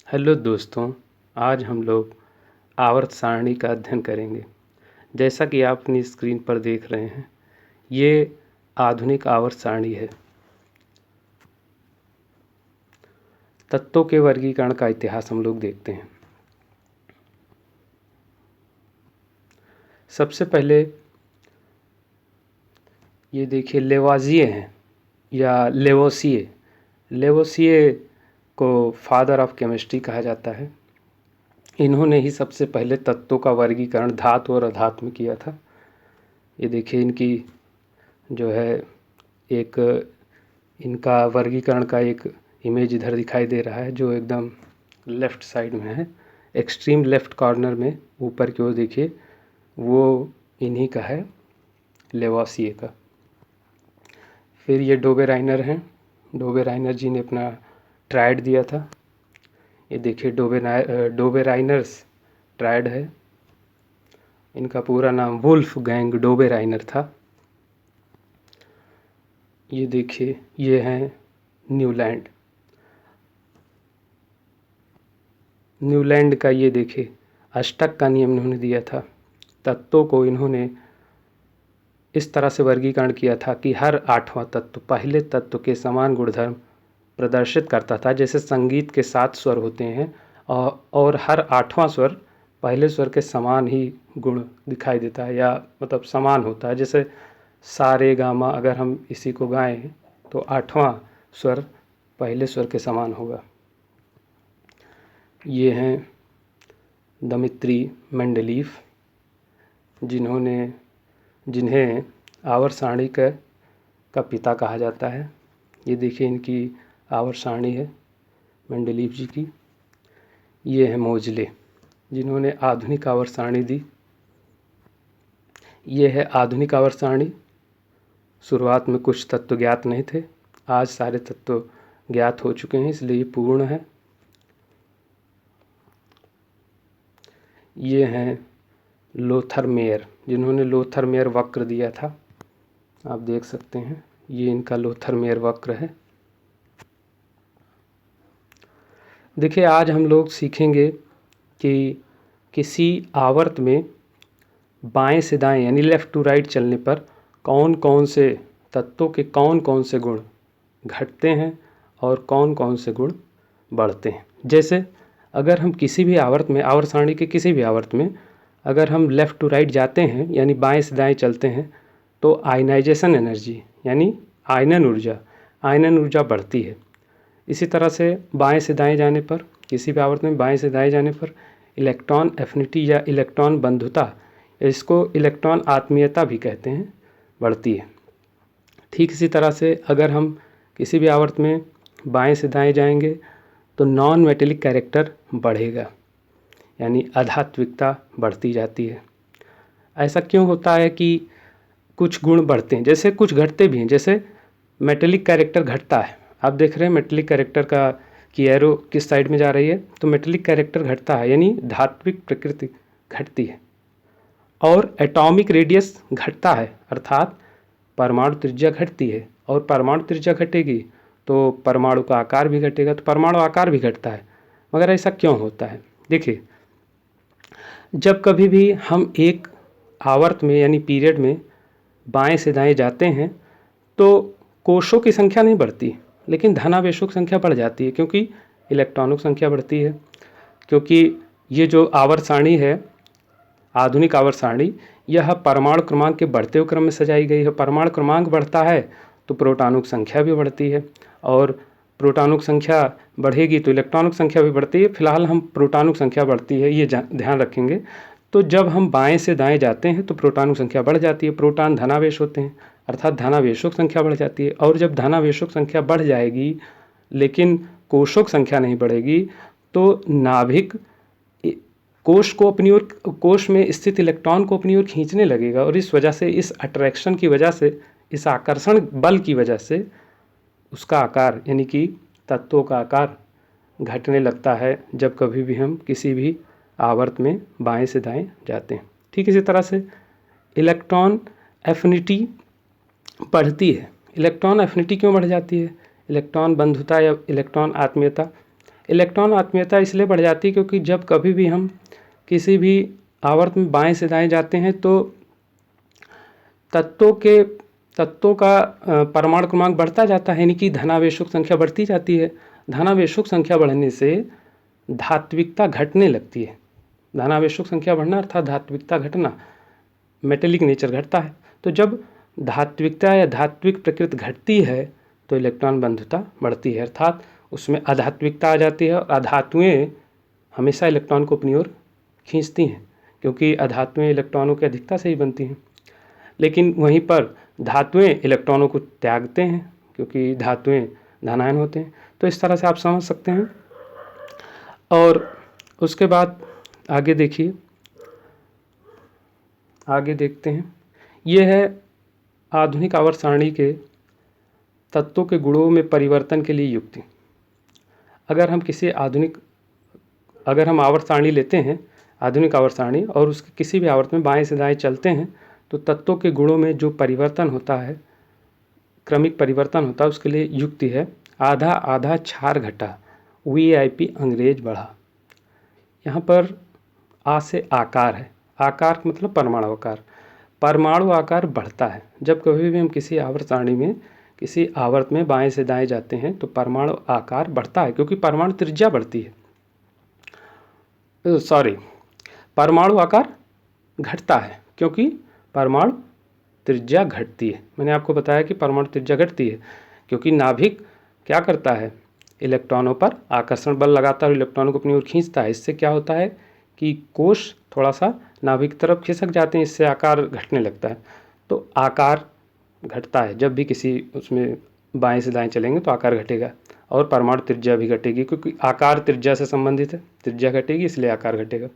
Hello दोस्तों, आज हम लोग आवर्त सारणी का अध्ययन करेंगे। जैसा कि आप अपनी स्क्रीन पर देख रहे हैं, ये आधुनिक आवर्त सारणी है। तत्वों के वर्गीकरण का इतिहास हम लोग देखते हैं। सबसे पहले ये देखिए लेवाज़िए हैं या लेवोसिए। लेवोसिए को फादर ऑफ केमिस्ट्री कहा जाता है। इन्होंने ही सबसे पहले तत्वों का वर्गीकरण धातु और अधातु में किया था। ये देखिए इनकी जो है एक इनका वर्गीकरण का एक इमेज इधर दिखाई दे रहा है, जो एकदम लेफ़्ट साइड में है, एक्सट्रीम लेफ़्ट कॉर्नर में ऊपर की ओर देखिए, वो इन्हीं का है, लेवासिए का। फिर ये डोबेराइनर हैं। डोबेराइनर जी ने अपना ट्रायड दिया था। ये देखिए डोबेराइनर्स ट्रायड है। इनका पूरा नाम वुल्फ गैंग डोबेराइनर था। ये देखिए ये हैं न्यूलैंड। न्यूलैंड का ये देखिए अष्टक का नियम इन्होंने दिया था। तत्वों को इन्होंने इस तरह से वर्गीकरण किया था कि हर 8वां तत्व पहले तत्व के समान गुणधर्म प्रदर्शित करता था। जैसे संगीत के 7 स्वर होते हैं और हर 8वां स्वर पहले स्वर के समान ही गुण दिखाई देता है, या मतलब समान होता है। जैसे सा रे गा मा, अगर हम इसी को गाएं तो 8वां स्वर पहले स्वर के समान होगा। ये हैं दमित्री मेंडलीफ, जिन्हें आवर्त सारणी का पिता कहा जाता है। ये देखिए इनकी आवर्त सारणी है मेंडलीफ जी की। ये है मोजले, जिन्होंने आधुनिक आवर्त सारणी दी। ये है आधुनिक आवर्त सारणी। शुरुआत में कुछ तत्व ज्ञात नहीं थे, आज सारे तत्व ज्ञात हो चुके हैं, इसलिए ये पूर्ण है। ये हैं लोथर मेयर, जिन्होंने लोथर मेयर वक्र दिया था। आप देख सकते हैं ये इनका लोथर मेयर वक्र है। देखिए आज हम लोग सीखेंगे कि किसी आवर्त में बाएं से दाएं यानी लेफ़्ट टू राइट चलने पर कौन कौन से तत्वों के कौन कौन से गुण घटते हैं और कौन कौन से गुण बढ़ते हैं। जैसे अगर हम किसी भी आवर्त में, आवर्त सारणी के किसी भी आवर्त में अगर हम लेफ़्ट टू राइट जाते हैं यानी बाएं से दाएं चलते हैं, तो आयनाइजेशन एनर्जी यानी आयनन ऊर्जा बढ़ती है। इसी तरह से बाएं से दाएं जाने पर, किसी भी आवर्त में बाएं से दाएं जाने पर इलेक्ट्रॉन एफिनिटी या इलेक्ट्रॉन बंधुता, इसको इलेक्ट्रॉन आत्मीयता भी कहते हैं, बढ़ती है। ठीक इसी तरह से अगर हम किसी भी आवर्त में बाएं से दाएं जाएंगे तो नॉन मेटेलिक कैरेक्टर बढ़ेगा, यानी आध्यात्मिकता बढ़ती जाती है। ऐसा क्यों होता है कि कुछ गुण बढ़ते हैं, जैसे कुछ घटते भी हैं। जैसे मेटेलिक कैरेक्टर घटता है, आप देख रहे हैं मेटेलिक कैरेक्टर की एरो किस साइड में जा रही है, तो मेटेलिक कैरेक्टर घटता है यानी धात्विक प्रकृति घटती है। और एटॉमिक रेडियस घटता है, अर्थात परमाणु त्रिज्या घटती है, और परमाणु त्रिज्या घटेगी तो परमाणु का आकार भी घटेगा, तो परमाणु आकार भी घटता है। मगर ऐसा क्यों होता है? देखिए, जब कभी भी हम एक आवर्त में यानी पीरियड में बाएं से दाएं जाते हैं तो कोषों की संख्या नहीं बढ़ती, लेकिन धनावेशों की संख्या बढ़ जाती है, क्योंकि इलेक्ट्रॉनों की संख्या बढ़ती है। क्योंकि ये जो आवर्त सारणी है, आधुनिक आवर्त सारणी, यह परमाणु क्रमांक के बढ़ते हुए क्रम में सजाई गई है। परमाणु क्रमांक बढ़ता है तो प्रोटॉनों की संख्या भी बढ़ती है, और प्रोटॉनों की संख्या बढ़ेगी तो इलेक्ट्रॉनों की संख्या भी बढ़ती है। फिलहाल हम प्रोटॉनों की संख्या बढ़ती है ये ध्यान रखेंगे। तो जब हम बाएं से दाएं जाते हैं तो प्रोटॉनों की संख्या बढ़ जाती है, प्रोटॉन धनावेश होते हैं, अर्थात धनावेशों की संख्या बढ़ जाती है। और जब धनावेशों की संख्या बढ़ जाएगी लेकिन कोषों की संख्या नहीं बढ़ेगी, तो नाभिक कोष को अपनी ओर, कोष में स्थित इलेक्ट्रॉन को अपनी ओर खींचने लगेगा, और इस वजह से, इस अट्रैक्शन की वजह से, इस आकर्षण बल की वजह से उसका आकार यानी कि तत्वों का आकार घटने लगता है जब कभी भी हम किसी भी आवर्त में बाएं से दाएं जाते हैं। ठीक इसी तरह से इलेक्ट्रॉन एफिनिटी बढ़ती है। इलेक्ट्रॉन एफिनिटी क्यों बढ़ जाती है? इलेक्ट्रॉन बंधुता या इलेक्ट्रॉन आत्मीयता, इलेक्ट्रॉन आत्मीयता इसलिए बढ़ जाती है क्योंकि जब कभी भी हम किसी भी आवर्त में बाएं से दाएं जाते हैं तो तत्वों का परमाणु क्रमांक बढ़ता जाता है, यानी कि धनावेशों की संख्या बढ़ती जाती है। धनावेशों की संख्या बढ़ने से धात्विकता घटने लगती है। धनावेशों की संख्या बढ़ना अर्थात धात्विकता घटना, मेटेलिक नेचर घटता है। तो जब धात्विकता या धात्विक प्रकृति घटती है तो इलेक्ट्रॉन बंधुता बढ़ती है, अर्थात उसमें अधात्विकता आ जाती है। और अधातुएं हमेशा इलेक्ट्रॉन को अपनी ओर खींचती हैं क्योंकि अधातुएं इलेक्ट्रॉनों की अधिकता से ही बनती हैं। लेकिन वहीं पर धातुएं इलेक्ट्रॉनों को त्यागते हैं क्योंकि धातुएं धनायन होते हैं। तो इस तरह से आप समझ सकते हैं। और उसके बाद आगे देखिए, आगे देखते हैं। ये है आधुनिक आवर्त सारणी के तत्वों के गुणों में परिवर्तन के लिए युक्ति। अगर हम आवर्त सारणी लेते हैं, आधुनिक आवर्त सारणी, और उसके किसी भी आवर्त में बाएं से दाएं चलते हैं तो तत्वों के गुणों में जो परिवर्तन होता है, क्रमिक परिवर्तन होता है, उसके लिए युक्ति है आधा आधा क्षार घटा VIP अंग्रेज बढ़ा। यहाँ पर आ से आकार है, आकार मतलब परमाणु आकार। परमाणु आकार बढ़ता है जब कभी भी हम किसी आवर्त सारणी में किसी आवर्त में बाएं से दाएं जाते हैं तो परमाणु आकार बढ़ता है क्योंकि परमाणु त्रिज्या बढ़ती है। परमाणु आकार घटता है क्योंकि परमाणु त्रिज्या घटती है। मैंने आपको बताया कि परमाणु त्रिज्या घटती है क्योंकि नाभिक क्या करता है, इलेक्ट्रॉनों पर आकर्षण बल लगाता है और इलेक्ट्रॉनों को अपनी ओर खींचता है। इससे क्या होता है कि कोश थोड़ा सा नाभिक की तरफ खिसक जाते हैं, इससे आकार घटने लगता है। तो आकार घटता है जब भी किसी उसमें बाएं से दाएं चलेंगे तो आकार घटेगा और परमाणु त्रिज्या भी घटेगी क्योंकि आकार त्रिज्या से संबंधित है, त्रिज्या घटेगी इसलिए आकार घटेगा।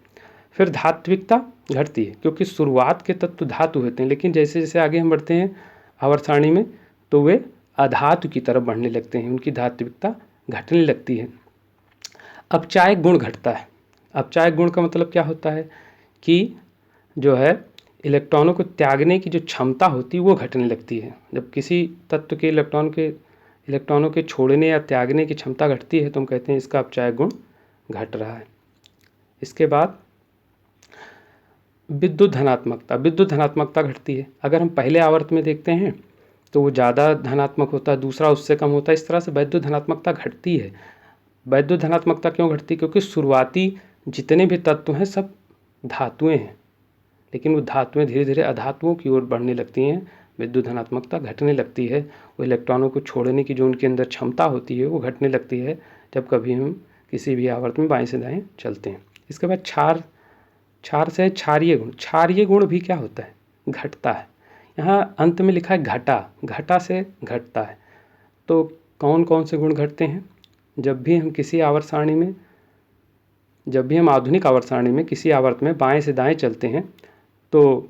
फिर धात्विकता घटती है क्योंकि शुरुआत के तत्व धातु होते हैं, लेकिन जैसे जैसे आगे हम बढ़ते हैं आवर्त सारणी में तो वे अधातु की तरफ बढ़ने लगते हैं, उनकी धात्विकता घटने लगती है। अपचायक गुण घटता है। अपचायक गुण का मतलब क्या होता है कि जो है इलेक्ट्रॉनों को त्यागने की जो क्षमता होती है वो घटने लगती है। जब किसी तत्व के इलेक्ट्रॉनों के छोड़ने या त्यागने की क्षमता घटती है तो हम कहते हैं इसका अपचायक गुण घट रहा है। इसके बाद विद्युत धनात्मकता घटती है। अगर हम पहले आवर्त में देखते हैं तो वो ज़्यादा धनात्मक होता है, दूसरा उससे कम होता है। इस तरह से वैद्युत धनात्मकता घटती है। वैद्युत धनात्मकता क्यों घटती है? क्योंकि शुरुआती जितने भी तत्व हैं सब धातुएं हैं, लेकिन वो धातुएं धीरे धीरे अधातुओं की ओर बढ़ने लगती हैं, विद्युत धनात्मकता घटने लगती है। वो इलेक्ट्रॉनों को छोड़ने की जो उनके अंदर क्षमता होती है वो घटने लगती है जब कभी हम किसी भी आवर्त में बाएं से दाएं चलते हैं। इसके बाद क्षार से क्षारीय गुण। क्षारीय गुण भी क्या होता है? घटता है। यहाँ अंत में लिखा है घटा से घटता है। तो कौन कौन से गुण घटते हैं? जब भी हम आधुनिक आवर्त सारणी में किसी आवर्त में बाएं से दाएं चलते हैं तो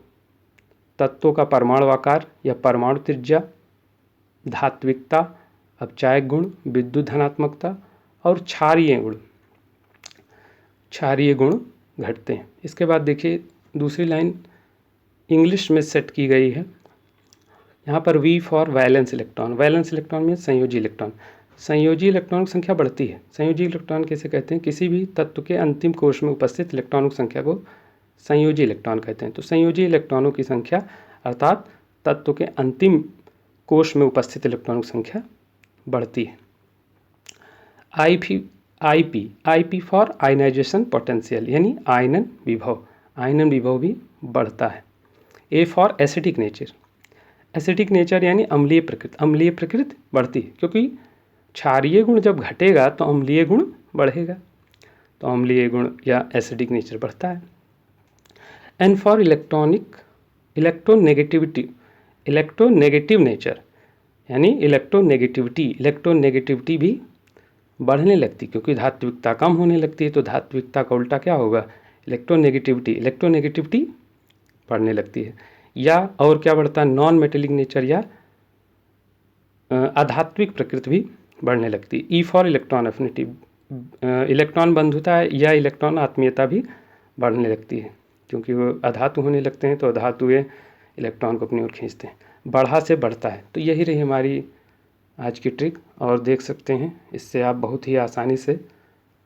तत्वों का परमाणु आकार या परमाणु त्रिज्या, धात्विकता, अपचायक गुण, विद्युत धनात्मकता और क्षारीय गुण घटते हैं। इसके बाद देखिए दूसरी लाइन इंग्लिश में सेट की गई है। यहाँ पर V for valence electron. Valence electron में संयोजी इलेक्ट्रॉन। संयोजी इलेक्ट्रॉन की संख्या बढ़ती है। संयोजी इलेक्ट्रॉन कैसे कहते हैं? किसी भी तत्व के अंतिम कोश में उपस्थित इलेक्ट्रॉनों की संख्या को संयोजी इलेक्ट्रॉन कहते हैं। तो संयोजी इलेक्ट्रॉनों की संख्या अर्थात तत्व के अंतिम कोश में उपस्थित इलेक्ट्रॉनों की संख्या बढ़ती है। IP फॉर आयनाइजेशन पोटेंशियल यानी आयनन विभव भी बढ़ता है। A फॉर एसिडिक नेचर यानी अम्लीय प्रकृति बढ़ती है क्योंकि क्षारीय गुण जब घटेगा तो अम्लीय गुण बढ़ेगा, तो अम्लीय गुण या एसिडिक नेचर बढ़ता है। N फॉर इलेक्ट्रोनेगेटिव नेचर यानी इलेक्ट्रोनेगेटिविटी भी बढ़ने लगती क्योंकि धात्विकता कम होने लगती है। तो धात्विकता का उल्टा क्या होगा? इलेक्ट्रोनेगेटिविटी बढ़ने लगती है। या और क्या बढ़ता है? नॉन मेटेलिक नेचर या अधात्विक प्रकृति भी बढ़ने लगती है। E for electron affinity, electron बंधुता या इलेक्ट्रॉन आत्मीयता भी बढ़ने लगती है क्योंकि वो अधातु होने लगते हैं तो अधातुएं इलेक्ट्रॉन को अपनी ओर खींचते हैं। बढ़ा से बढ़ता है। तो यही रही हमारी आज की ट्रिक और देख सकते हैं इससे आप बहुत ही आसानी से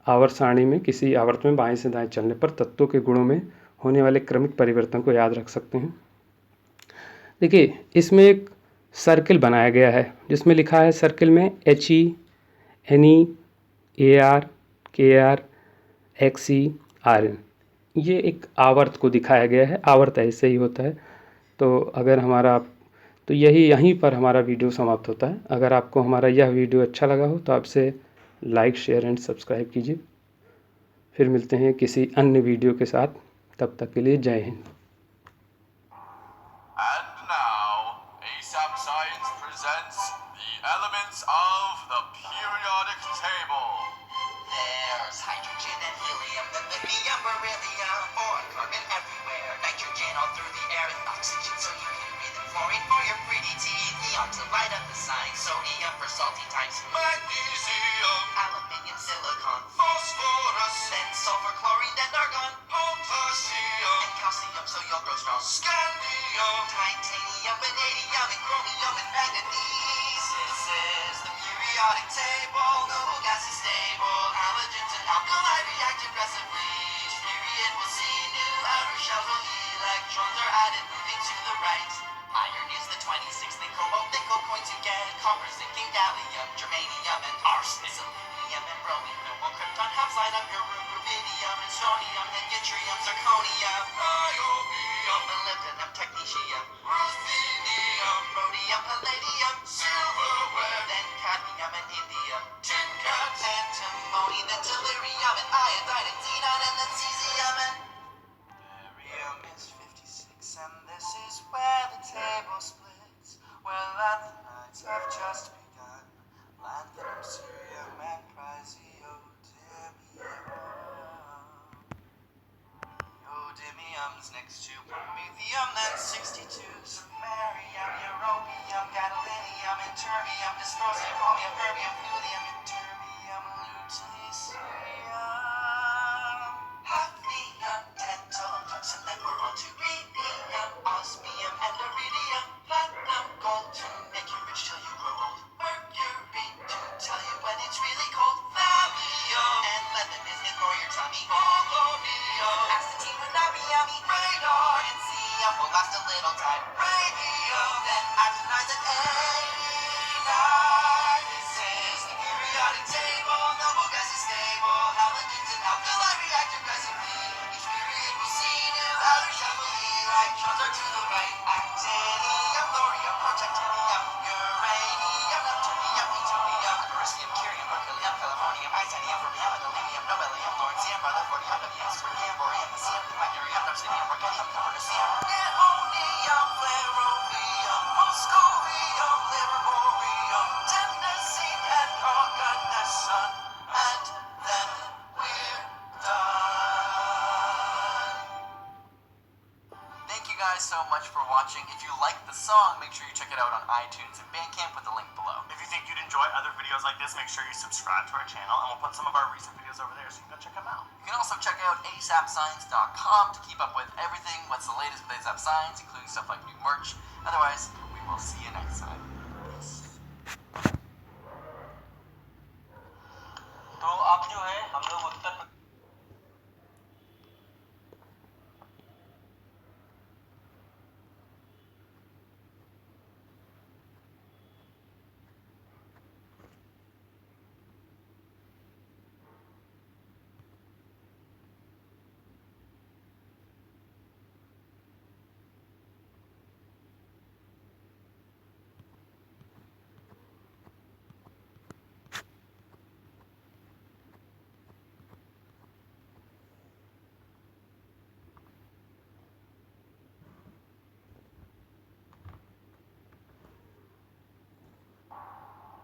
आवर्त सारणी में किसी आवर्त में बाएं से दाएं चलने पर तत्वों के गुणों में होने वाले क्रमिक परिवर्तन को याद रख सकते हैं। देखिए, इसमें एक सर्किल बनाया गया है जिसमें लिखा है सर्किल में HE, NE, AR, KR, XE, RN। ये एक आवर्त को दिखाया गया है। आवर्त ऐसे ही होता है। तो अगर हमारा तो यहीं पर हमारा वीडियो समाप्त होता है। अगर आपको हमारा यह वीडियो अच्छा लगा हो तो आपसे लाइक, शेयर एंड सब्सक्राइब कीजिए। फिर मिलते हैं किसी अन्य वीडियो के साथ। तब तक के लिए जय Hind. And now, ASAP Science presents the elements of the periodic table. There's hydrogen and helium, then lithium, beryllium, boron, carbon everywhere, nitrogen all through the air, and oxygen so you can breathe, and fluorine for your pretty teeth, neon to light up the sign, sodium for salty times, Magnesium, aluminium, silicon, phosphorus, then sulfur, chlorine, then argon, potassium, and calcium so you'll grow strong, scandium, titanium, vanadium, and chromium, and manganese. This is the periodic table, no gas is stable, halogens and alkali react aggressively. Each period will see new outer shells while electrons are added, moving to the right. Iron is the 26th, then cobalt, nickel, coins you get, copper, zinc, and gallium, germanium, and arsenic, selenium, and bromine, noble krypton, halves light up your room, rubidium, and strontium, then yttrium, zirconium, niobium, molybdenum, technetium, ruthenium, rhodium, palladium, silverware, then cadmium and indium, tin cans, antimony, then tellurium, and iodine, and xenon, and then cesium, and barium is 56, and this is where the table splits. Well, lanthanides have just begun. Lanthanum, cerium, and praseodymium. Neodymium's next to promethium, then 62. Samarium, europium, gadolinium, and terbium, dysprosium, chromium, erbium, thulium, and terbium, lutetium. Hafnium, tantalum, tungsten, then we're on to rhenium, osmium, and iridium, platinum, gold to make you rich till you grow old, mercury to tell you when it's really cold, thallium, and lemon is good for your tummy, polonium, astatine would not be yummy, radar, and cesium will last a little time, radium, then actinides and adenine. This is the periodic table, noble gas is stable, halogens and alkali react aggressively. Each period will see new outer shell, electrons are to the right, actinium, thorium, protactinium, uranium, neptunium, plutonium, americium, curium, berkelium, californium, titanium, fermium, gadolinium, nobelium, lawrencium, rutherfordium, neodymium, spermium, borium, lithium, pythium, obsidium, berkelium, copernicium, neonium, flerovium, moscovium, livermorium, tennessine, and oganesson, and then we're done. Thank you guys so much for watching. If you like the song, make sure you check it out on iTunes and Bandcamp with the link below. If you think you'd enjoy other videos like this, make sure you subscribe to our channel, and we'll put some of our recent videos over there, so you can go check them out. You can also check out asapscience.com to keep up with everything, what's the latest with ASAP Science, including stuff like new merch. Otherwise, we will see you next time. Peace. तो अब जो है हम लोग उत्तर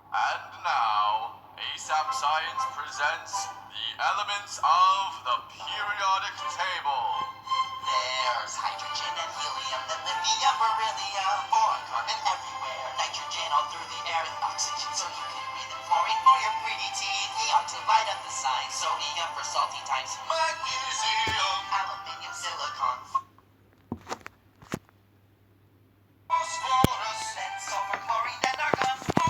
And now, ASAP Science presents the elements of the periodic table. There's hydrogen and helium, then lithium, beryllium, boron, carbon everywhere, nitrogen all through the air, and oxygen so you can breathe, and fluorine for your pretty teeth, neon to light up the sign, sodium for salty times, Magnesium,